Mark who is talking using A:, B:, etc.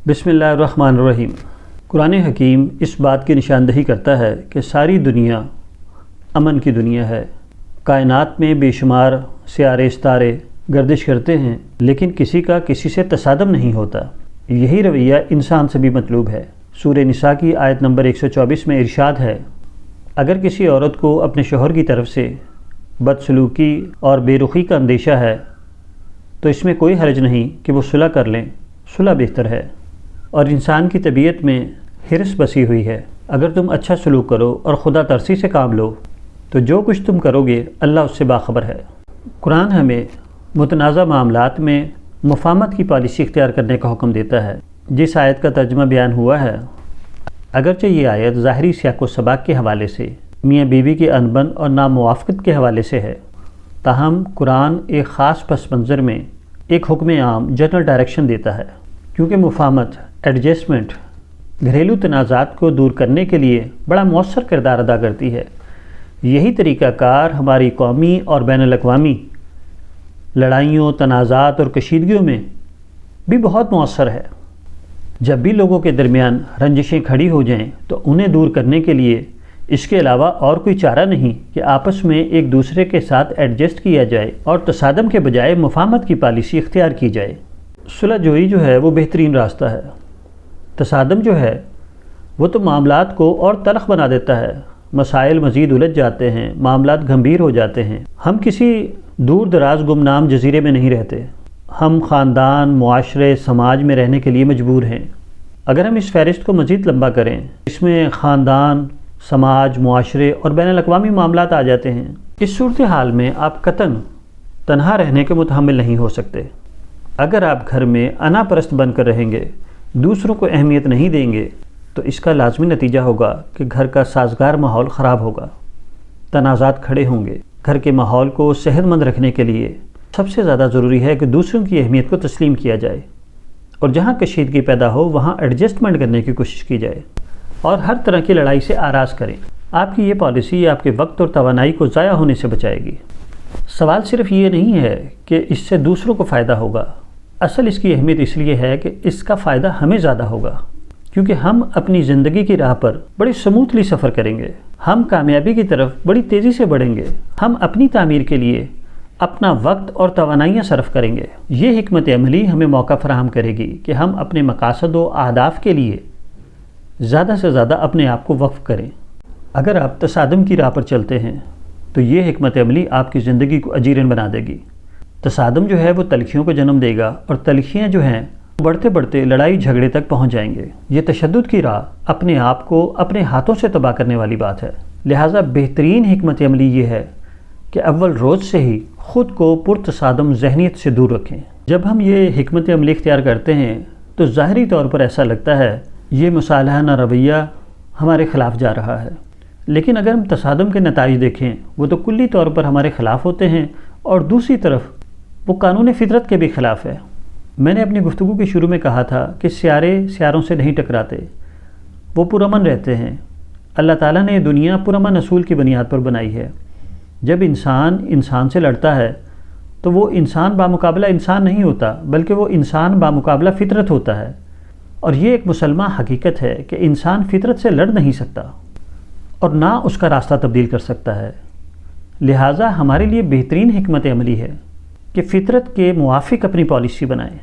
A: بسم اللہ الرحمن الرحیم۔ قرآن حکیم اس بات کی نشاندہی کرتا ہے کہ ساری دنیا امن کی دنیا ہے۔ کائنات میں بے شمار سیارے ستارے گردش کرتے ہیں، لیکن کسی کا کسی سے تصادم نہیں ہوتا۔ یہی رویہ انسان سے بھی مطلوب ہے۔ سورہ نساء کی آیت نمبر 124 میں ارشاد ہے، اگر کسی عورت کو اپنے شوہر کی طرف سے بدسلوکی اور بے رخی کا اندیشہ ہے تو اس میں کوئی حرج نہیں کہ وہ صلح کر لیں، صلح بہتر ہے۔ اور انسان کی طبیعت میں حرص بسی ہوئی ہے، اگر تم اچھا سلوک کرو اور خدا ترسی سے کام لو تو جو کچھ تم کرو گے اللہ اس سے باخبر ہے۔ قرآن ہمیں متنازع معاملات میں مفاہمت کی پالیسی اختیار کرنے کا حکم دیتا ہے، جس آیت کا ترجمہ بیان ہوا ہے۔ اگرچہ یہ آیت ظاہری سیاق و سباق کے حوالے سے میاں بیوی کے انبن اور ناموافقت کے حوالے سے ہے، تاہم قرآن ایک خاص پس منظر میں ایک حکم عام جنرل ڈائریکشن دیتا ہے، کیونکہ مفاہمت ایڈجسٹمنٹ گھریلو تنازعات کو دور کرنے کے لیے بڑا مؤثر کردار ادا کرتی ہے۔ یہی طریقہ کار ہماری قومی اور بین الاقوامی لڑائیوں، تنازعات اور کشیدگیوں میں بھی بہت مؤثر ہے۔ جب بھی لوگوں کے درمیان رنجشیں کھڑی ہو جائیں تو انہیں دور کرنے کے لیے اس کے علاوہ اور کوئی چارہ نہیں کہ آپس میں ایک دوسرے کے ساتھ ایڈجسٹ کیا جائے اور تصادم کے بجائے مفاہمت کی پالیسی اختیار کی جائے۔ صلح جوئی جو ہے وہ بہترین راستہ ہے۔ تصادم جو ہے وہ تو معاملات کو اور تلخ بنا دیتا ہے، مسائل مزید الجھ جاتے ہیں، معاملات گھمبیر ہو جاتے ہیں۔ ہم کسی دور دراز گمنام جزیرے میں نہیں رہتے، ہم خاندان، معاشرے، سماج میں رہنے کے لیے مجبور ہیں۔ اگر ہم اس فہرست کو مزید لمبا کریں، اس میں خاندان، سماج، معاشرے اور بین الاقوامی معاملات آ جاتے ہیں۔ اس صورتحال میں آپ قطعاً تنہا رہنے کے متحمل نہیں ہو سکتے۔ اگر آپ گھر میں انا پرست بن کر رہیں گے، دوسروں کو اہمیت نہیں دیں گے، تو اس کا لازمی نتیجہ ہوگا کہ گھر کا سازگار ماحول خراب ہوگا، تنازعات کھڑے ہوں گے۔ گھر کے ماحول کو صحت مند رکھنے کے لیے سب سے زیادہ ضروری ہے کہ دوسروں کی اہمیت کو تسلیم کیا جائے، اور جہاں کشیدگی پیدا ہو وہاں ایڈجسٹمنٹ کرنے کی کوشش کی جائے، اور ہر طرح کی لڑائی سے آراز کریں۔ آپ کی یہ پالیسی آپ کے وقت اور توانائی کو ضائع ہونے سے بچائے گی۔ سوال صرف یہ نہیں ہے کہ اس سے دوسروں کو فائدہ ہوگا، اصل اس کی اہمیت اس لیے ہے کہ اس کا فائدہ ہمیں زیادہ ہوگا، کیونکہ ہم اپنی زندگی کی راہ پر بڑی سموتھلی سفر کریں گے، ہم کامیابی کی طرف بڑی تیزی سے بڑھیں گے، ہم اپنی تعمیر کے لیے اپنا وقت اور توانائیاں صرف کریں گے۔ یہ حکمت عملی ہمیں موقع فراہم کرے گی کہ ہم اپنے مقاصد و اہداف کے لیے زیادہ سے زیادہ اپنے آپ کو وقف کریں۔ اگر آپ تصادم کی راہ پر چلتے ہیں تو یہ حکمت عملی آپ کی زندگی کو اجیرن بنا دے گی۔ تصادم جو ہے وہ تلخیوں کو جنم دے گا، اور تلخیاں جو ہیں بڑھتے بڑھتے لڑائی جھگڑے تک پہنچ جائیں گے۔ یہ تشدد کی راہ اپنے آپ کو اپنے ہاتھوں سے تباہ کرنے والی بات ہے۔ لہٰذا بہترین حکمت عملی یہ ہے کہ اول روز سے ہی خود کو پرتصادم ذہنیت سے دور رکھیں۔ جب ہم یہ حکمت عملی اختیار کرتے ہیں تو ظاہری طور پر ایسا لگتا ہے یہ مصالحانہ رویہ ہمارے خلاف جا رہا ہے، لیکن اگر ہم تصادم کے نتائج دیکھیں وہ تو کلی طور پر ہمارے خلاف ہوتے ہیں، اور دوسری طرف وہ قانون فطرت کے بھی خلاف ہے۔ میں نے اپنی گفتگو کے شروع میں کہا تھا کہ سیارے سیاروں سے نہیں ٹکراتے، وہ پرامن رہتے ہیں۔ اللہ تعالیٰ نے یہ دنیا پرامن اصول کی بنیاد پر بنائی ہے۔ جب انسان انسان سے لڑتا ہے تو وہ انسان بامقابلہ انسان نہیں ہوتا، بلکہ وہ انسان بامقابلہ فطرت ہوتا ہے، اور یہ ایک مسلمہ حقیقت ہے کہ انسان فطرت سے لڑ نہیں سکتا اور نہ اس کا راستہ تبدیل کر سکتا ہے۔ لہٰذا ہمارے لیے بہترین حکمت عملی ہے کہ فطرت کے موافق اپنی پالیسی بنائیں۔